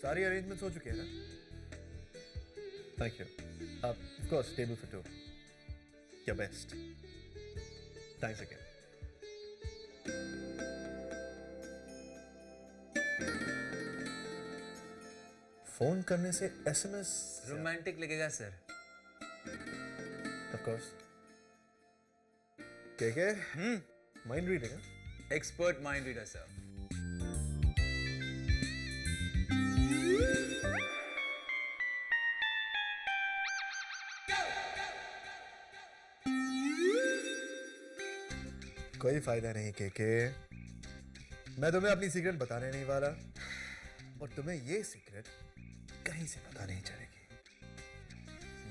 सारी अरेंजमेंट्स हो चुके हैं ना? Thank you. Of course table for two. Your best. Thanks again. Phone करने से एसएमएस रोमांटिक लगेगा सर। Of course. क्या माइंड रीडिंग है? Expert mind reader sir. कोई फायदा नहीं केके, मैं तुम्हें अपनी सीक्रेट बताने नहीं वाला और तुम्हें ये सीक्रेट कहीं से पता नहीं चलेगी।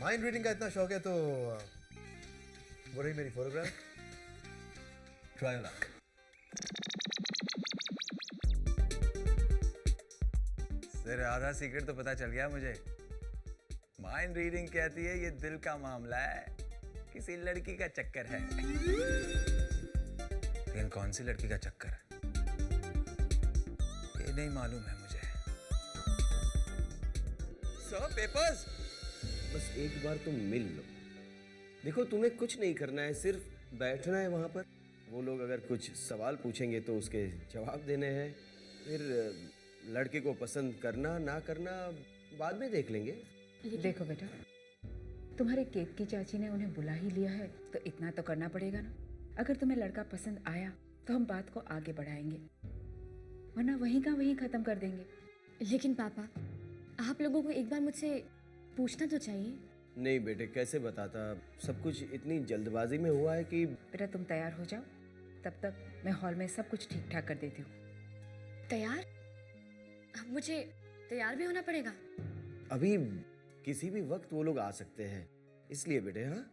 माइंड रीडिंग का इतना शौक है तो वो रही मेरी photograph. Try your luck. Sir आधा सीक्रेट तो पता चल गया मुझे। माइंड रीडिंग कहती है ये दिल का मामला है, किसी लड़की का चक्कर है। लेकिन कौन सी लड़की का चक्कर है ये नहीं मालूम है मुझे। Sir papers. बस एक बार तुम मिल लो। देखो तुम्हें कुछ नहीं करना है, सिर्फ बैठना है वहां पर। वो लोग अगर कुछ सवाल पूछेंगे तो उसके जवाब देने हैं। फिर लड़के को पसंद करना ना करना बाद में देख लेंगे। देखो बेटा, तुम्हारे केक की चाची ने उन्हें बुला ही लिया है तो इतना तो करना पड़ेगा ना। अगर तुम्हें लड़का पसंद आया तो हम बात को आगे बढ़ाएंगे, वरना वहीं का वहीं खत्म कर देंगे। लेकिन पापा, आप लोगों को एक बार मुझसे पूछना तो चाहिए। नहीं बेटे, कैसे बताता। सब कुछ इतनी जल्दबाजी में हुआ है कि। बेटा तुम तैयार हो जाओ, तब तक मैं हॉल में सब कुछ ठीक ठाक कर देती हूँ। तैयार? अब मुझे तैयार भी होना पड़ेगा? अभी किसी भी वक्त वो लोग आ सकते हैं, इसलिए बेटे। हाँ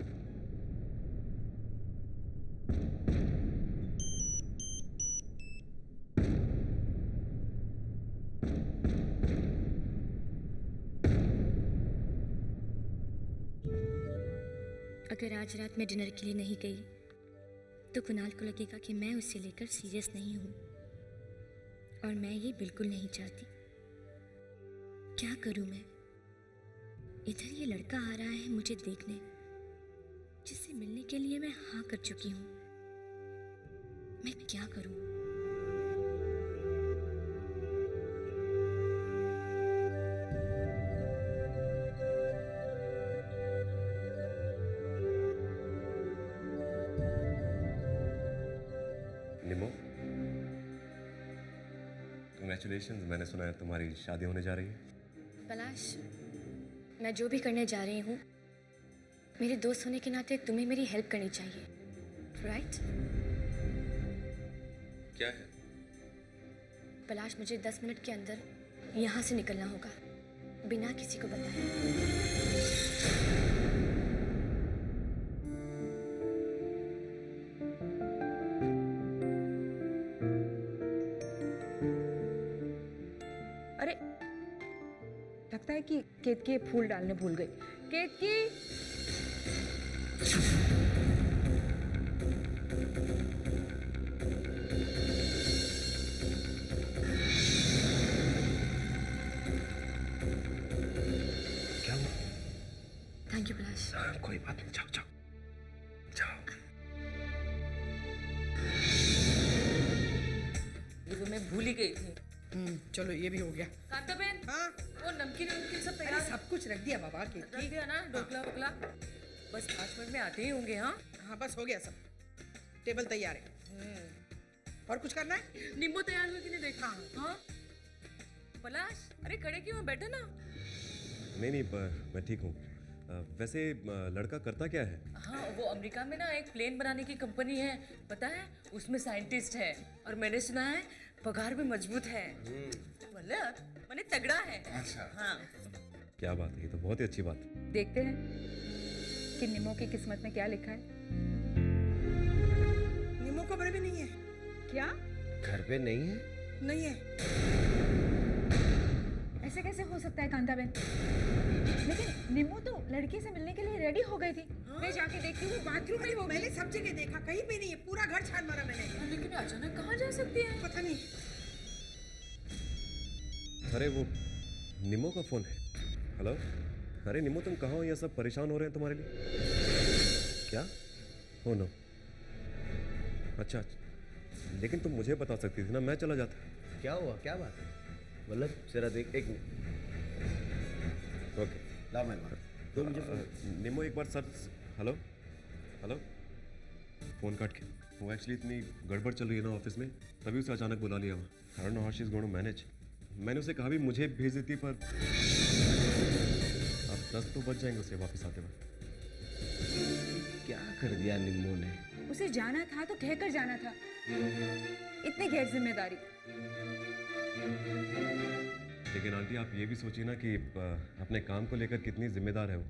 अगर आज रात मैं डिनर के लिए नहीं गई तो कुणाल को लगेगा कि मैं उससे लेकर सीरियस नहीं हूं, और मैं ये बिल्कुल नहीं चाहती। क्या करूं मैं? इधर ये लड़का आ रहा है मुझे देखने, जिससे मिलने के लिए मैं हाँ कर चुकी हूं। मैं क्या करूं? निमो, कंग्रेचुलेशंस। मैंने सुना है तुम्हारी शादी होने जा रही है। पलाश, मैं जो भी करने जा रही हूँ, मेरे दोस्त होने के नाते तुम्हें मेरी हेल्प करनी चाहिए, राइट? क्या है? पलाश, मुझे 10 मिनट के अंदर यहाँ से निकलना होगा, बिना किसी को बताए। अरे लगता है कि केतकी ये फूल डालने भूल गई। केतकी, क्या हुआ? थैंक यू पलाश। कोई बात नहीं, जाओ जाओ जाओ। ये तो मैं भूल ही गई थी। चलो ये भी हो गया। कांता बहन, हाँ वो नमकीन सब अरे तैयार सब कुछ रख दिया बाबा के। रख दिया ना? ढोकला वोकला बस 5 मिनट में आते ही होंगे। हाँ हाँ बस हो गया सब, टेबल तैयार है। और कुछ करना है? नींबू तैयार हुए कि नहीं देखा? हाँ पलाश, अरे खड़े क्यों हो? बैठो ना। नहीं पर मैं ठीक हूँ। वैसे लड़का करता क्या है? हाँ वो अमेरिका में ना एक प्लेन बनाने की कंपनी है, पता है? उसमें साइंटिस्ट है, और मैंने सुना है पगार भी मजबूत है। मतलब मैंने तगड़ा है। अच्छा। हाँ क्या बात है, ये तो बहुत ही अच्छी बात है। देखते हैं कि निमो की किस्मत में क्या लिखा है। नीमू कमरे में नहीं है। क्या? घर पे नहीं है? नहीं है। ऐसे कैसे हो सकता है कांता बहन? लेकिन निमो तो लड़की से मिलने के लिए रेडी हो गई थी। मैं जाके देखती हूँ, बाथरूम में होगी। मैंने सब जगह देखा, कहीं पे नहीं है। पूरा घर छान मारा मैंने। लेकिन अचानक कहाँ जा सकती है? पता नहीं। अरे वो निमो का फ़ोन है। हेलो, अरे निमो तुम कहाँ हो? ये सब परेशान हो रहे हैं तुम्हारे लिए। क्या? हो नो। अच्छा, लेकिन तुम मुझे बता सकती थी ना, मैं चला जाता। क्या हुआ, क्या बात है? वल्लभ जरा देख, एक मिनट। ओके, लाओ मैं बात तो मुझे निमो एक बार सर। हेलो हेलो, फ़ोन काट के। वो एक्चुअली इतनी गड़बड़ चल रही है ना ऑफिस में, तभी उसे अचानक बुला लिया वहाँ। I don't know how she is going to manage. मैंने उसे कहा भी मुझे भेज देती, पर अब 10 तो बज जाएंगे उसे वापस आते वक्त। क्या कर दिया निम्मो ने? उसे जाना था तो कहकर जाना था। इतनी गैर जिम्मेदारी। लेकिन आंटी आप ये भी सोचिए ना कि अपने काम को लेकर कितनी जिम्मेदार है वो।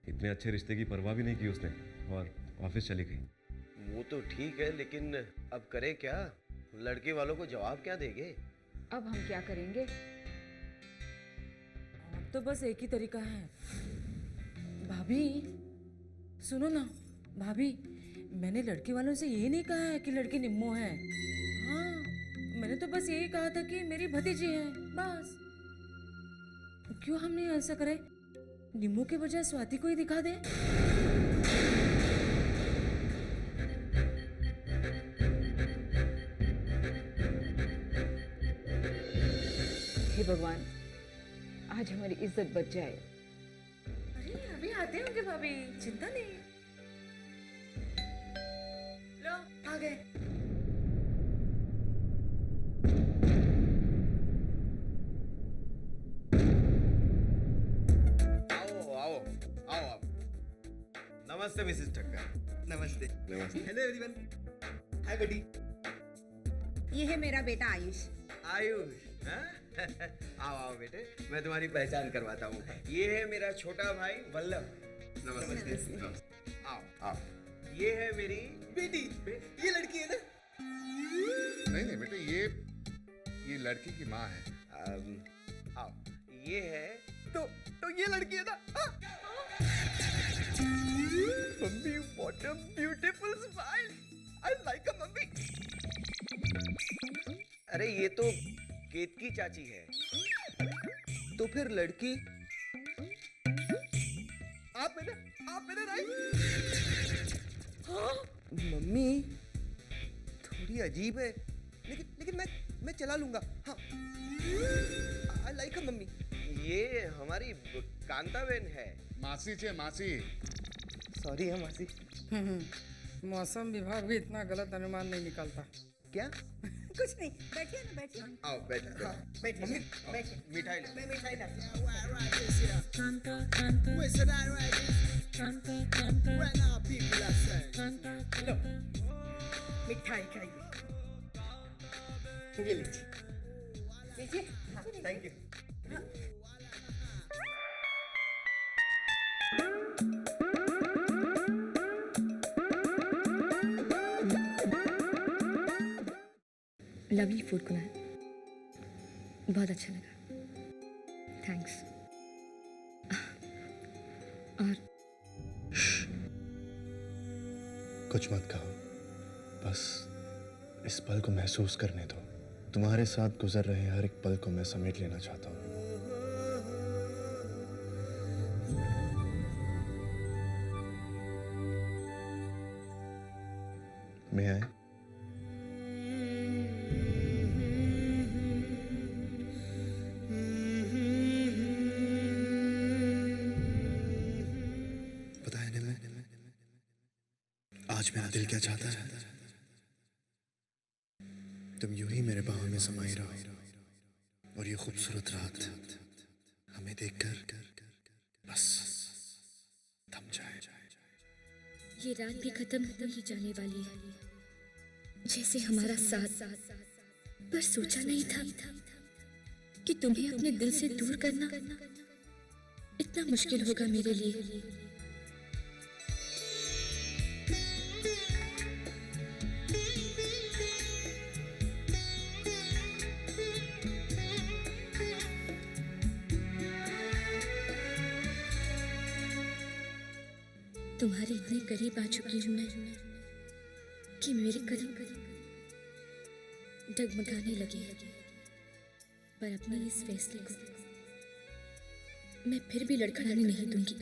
इतने अच्छे रिश्ते की परवाह भी नहीं की उसने और ऑफिस चली गई। वो तो ठीक है, लेकिन अब करे क्या? लड़के वालों को जवाब क्या देंगे? अब हम क्या करेंगे? अब तो बस एक ही तरीका है। भाभी सुनो ना, भाभी मैंने लड़के वालों से ये नहीं कहा है कि लड़की निम्मो है। हाँ, मैंने तो बस यही कहा था कि मेरी भतीजी है, बस। क्यों हम नहीं ऐसा करें? निम्मो के बजाय स्वाति को ही दिखा दे। हे भगवान, आज हमारी इज्जत बच जाए। अरे अभी आते होंगे भाभी, चिंता नहीं। लो आ गए। आओ आओ आओ आप। नमस्ते मिसेस ठक्कर। नमस्ते। नमस्ते। Hello everyone. हाय बेटी। ये है मेरा बेटा आयुष। आयुष, हाँ? आओ आओ बेटे, मैं तुम्हारी पहचान करवाता हूँ। ये है मेरा छोटा भाई वल्लभ। नमस्ते। आओ आओ। ये है मेरी बेटी, ये लड़की है ना? नहीं नहीं बेटे, ये लड़की की माँ है। आओ, ये है तो ये लड़की है ना? Mummy, what a beautiful smile. I like a mummy. अरे ये तो केतकी चाची है। तो फिर लड़की आप मेरे राइट। हाँ? मम्मी थोड़ी अजीब है, लेकिन मैं चला लूंगा। हाँ, आई लाइक अ मम्मी। ये हमारी कांताबेन है। मासी छे मासी। सॉरी है मासी। मौसम विभाग भी इतना गलत अनुमान नहीं निकालता। क्या? कुछ नहीं, बैठिए ना, बैठिए। आओ बैठो। हाँ, बैठिए मम्मी, बैठिए। मिठाई लो। मैं मिठाई लाती हूँ। लो, मिठाई खाइए। ये लीजिए। लीजिए। हाँ, thank you. Lovely food Kunal, बहुत अच्छा लगा, थैंक्स। और कुछ मत कहो, बस इस पल को महसूस करने दो। तुम्हारे साथ गुजर रहे हर एक पल को मैं समेट लेना चाहता हूँ। मैं आए? पता है ना आज मेरा दिल क्या चाहता है? तुम यूं ही मेरे बाहों में समाई रहो और ये खूबसूरत रात हमें देखकर बस थम जाए। ये रात भी खत्म हो ही जाने वाली है, जैसे हमारा साथ। पर सोचा नहीं था कि तुम्हें अपने दिल से दूर करना इतना मुश्किल होगा मेरे लिए। तुम्हारे इतने करीब आ चुकी हूं मैं कि मेरे कदम डगमगाने लगे हैं। पर अपने इस फैसले को मैं फिर भी लड़खड़ाने नहीं दूंगी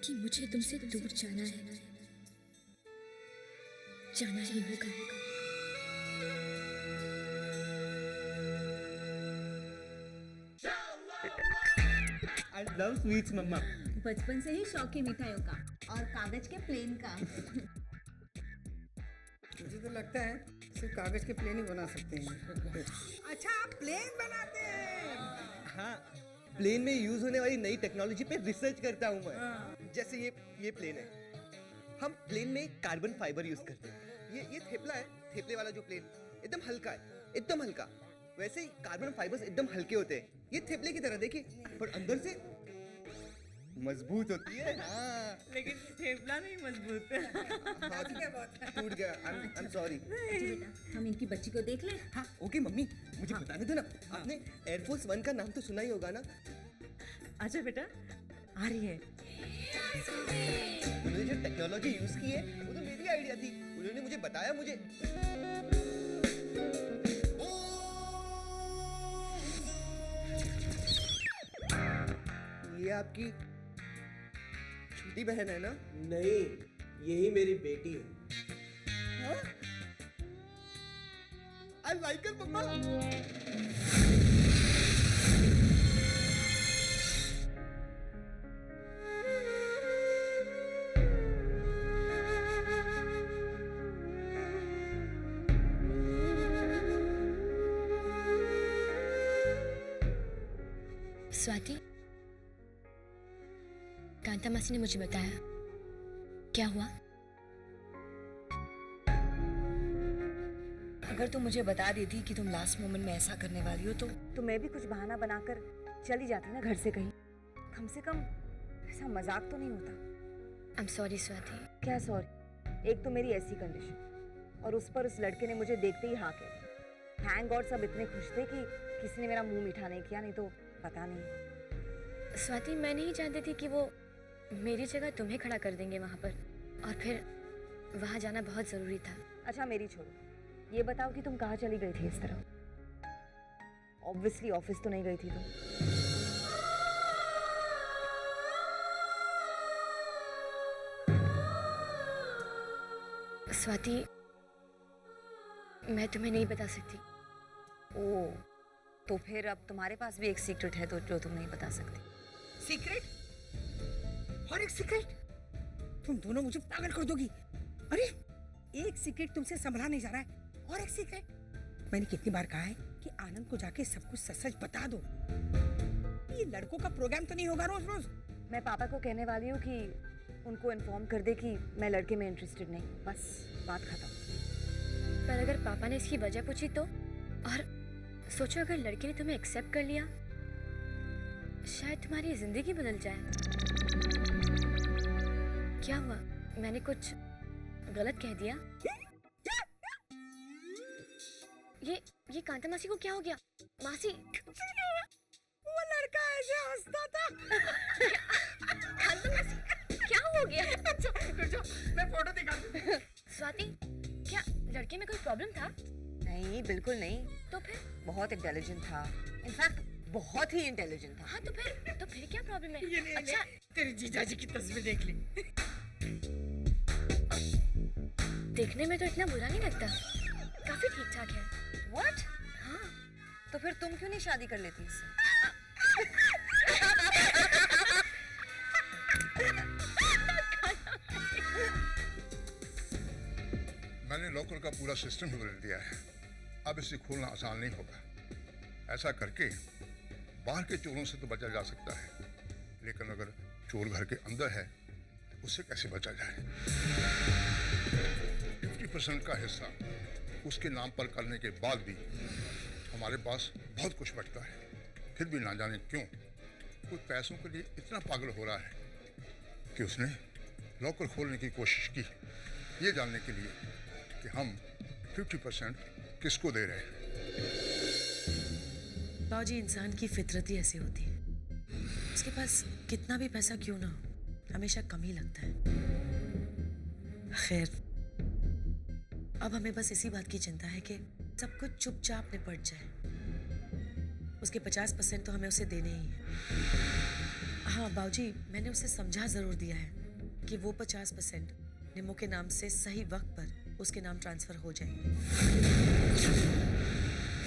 कि मुझे तुमसे दूर जाना है, जाना ही होगा। I love sweets, मम्मा। बचपन से ही शौक है मिठाइयों का और कागज के प्लेन का। मुझे तो लगता है सिर्फ कागज के प्लेन ही बना सकते हैं। अच्छा, आप प्लेन बनाते हैं? हाँ, प्लेन में यूज होने वाली नई टेक्नोलॉजी पे रिसर्च करता हूँ मैं। जैसे ये प्लेन है, हम प्लेन में कार्बन फाइबर यूज करते हैं। ये थेपला है, थेपले वाला जो प्लेन एकदम हल्का है, एकदम हल्का। वैसे ही कार्बन फाइबर्स एकदम हल्के होते हैं। ये थेपले की तरह देखिए, पर अंदर से मजबूत होती है। हाँ, लेकिन थेपला नहीं मजबूत। टूट गया। I'm sorry। अच्छा बेटा, हम इनकी बच्ची को देख लें। हाँ, ओके मम्मी, मुझे बताने दो ना। आपने एयरफोर्स 1 का नाम तो सुना ही होगा ना? अच्छा बेटा, आ रही है। उन्होंने जो टेक्नोलॉजी यूज की है वो तो मेरी आइडिया थी। उन्होंने मुझे बताया। मुझे ये आपकी छोटी बहन है ना? नहीं, यही मेरी बेटी है। आई लाइक हर मम्मा। स्वाति, कांता मासी ने मुझे बताया। क्या हुआ? अगर तुम मुझे बता देती कि तुम लास्ट मोमेंट में ऐसा करने वाली हो तो मैं भी कुछ बहाना बनाकर चली जाती ना घर से कहीं। कम से कम ऐसा मजाक तो नहीं होता। I am sorry Swati. क्या सॉरी? एक तो मेरी ऐसी कंडीशन और उस पर उस लड़के ने मुझे देखते ही हाँ कह दी। थैंक गॉड सब इतने खुश थे कि किसी ने मेरा मुंह मीठा नहीं किया, नहीं तो पता नहीं। स्वाति, मैं नहीं जानती थी कि वो मेरी जगह तुम्हें खड़ा कर देंगे वहाँ पर, और फिर वहाँ जाना बहुत ज़रूरी था। अच्छा मेरी छोड़ो, ये बताओ कि तुम कहाँ चली गई थी इस तरह? ऑब्वियसली ऑफिस तो नहीं गई थी तुम। स्वाति, मैं तुम्हें नहीं बता सकती। ओह, तो फिर अब तुम्हारे पास भी एक सीक्रेट है तो जो तुम नहीं बता सकती। सीक्रेट? और एक सीक्रेट? तुम दोनों मुझे पागल कर दोगी। अरे, एक सीक्रेट तुमसे संभला नहीं जा रहा है और एक सीक्रेट। मैंने कितनी बार कहा है कि आनंद को जाके सब कुछ सच सच बता दो। ये लड़कों का प्रोग्राम तो नहीं होगा रोज रोज। मैं पापा को कहने वाली हूँ कि उनको इन्फॉर्म कर दे कि मैं लड़के में इंटरेस्टेड नहीं, बस बात खत्म। पर अगर पापा ने इसकी वजह पूछी तो? और सोचो अगर लड़के ने तुम्हें एक्सेप्ट कर लिया, शायद तुम्हारी जिंदगी बदल जाए। क्या हुआ? मैंने कुछ गलत कह दिया? ये कांता मासी को क्या हो गया? मासी, वो लड़का ऐसे हंसता था। कांता मासी, क्या हो गया? अच्छा, मैं फोटो दिखाती हूँ। स्वाति, क्या लड़के में कोई प्रॉब्लम था? नहीं, बिल्कुल नहीं। तो फिर? बहुत इंटेलिजेंट था, इनफैक्ट बहुत ही इंटेलिजेंट था। हाँ तो फिर क्या प्रॉब्लम है? ये ले, अच्छा, तेरी जीजाजी की तस्वीर देख ली। देखने में तो इतना बुरा नहीं लगता, काफी ठीक ठाक है। What? हाँ। तो फिर तुम क्यों नहीं शादी कर लेती इससे? मैंने लॉकर का पूरा सिस्टम ही बदल दिया है। अब इसे खोलना आसान नहीं होगा। ऐसा करके बाहर के चोरों से तो बचा जा सकता है, लेकिन अगर चोर घर के अंदर है तो उससे कैसे बचा जाए? 50% का हिस्सा उसके नाम पर करने के बाद भी हमारे पास बहुत कुछ बचता है। फिर भी ना जाने क्यों कोई पैसों के लिए इतना पागल हो रहा है कि उसने लॉकर खोलने की कोशिश की, ये जानने के लिए कि हम 50% किसको दे रहे हैं। बाबूजी, इंसान की फितरत ही ऐसी होती है। उसके पास कितना भी पैसा क्यों ना हो, हमेशा कम ही लगता है। खैर, अब हमें बस इसी बात की चिंता है कि सब कुछ चुपचाप निपट जाए। उसके 50% तो हमें उसे देने ही हैं। हाँ बाबूजी, मैंने उसे समझा ज़रूर दिया है कि वो 50% निम्मो के नाम से सही वक्त पर उसके नाम ट्रांसफ़र हो जाएंगे।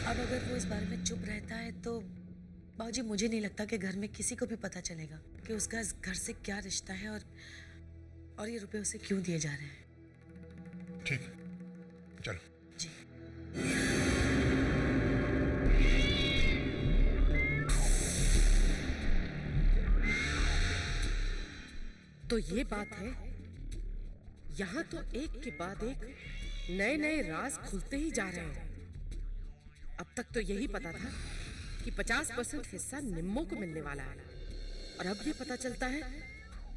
अब अगर वो इस बारे में चुप रहता है तो बाबूजी मुझे नहीं लगता कि घर में किसी को भी पता चलेगा कि उसका इस घर से क्या रिश्ता है और ये रुपए उसे क्यों दिए जा रहे हैं। ठीक है, चलो। जी। तो ये बात है, यहाँ तो एक के बाद एक नए नए राज खुलते ही जा रहे हैं। अब तक तो यही पता था कि 50% हिस्सा निम्मो को मिलने वाला है, और अब ये पता चलता है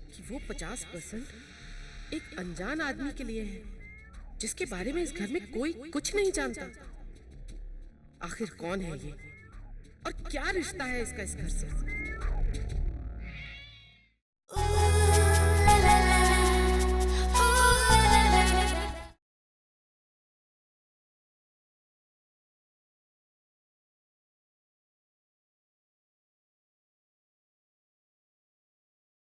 कि वो 50% एक अनजान आदमी के लिए है, जिसके बारे में इस घर में कोई कुछ नहीं जानता। आखिर कौन है ये और क्या रिश्ता है इसका इस घर से?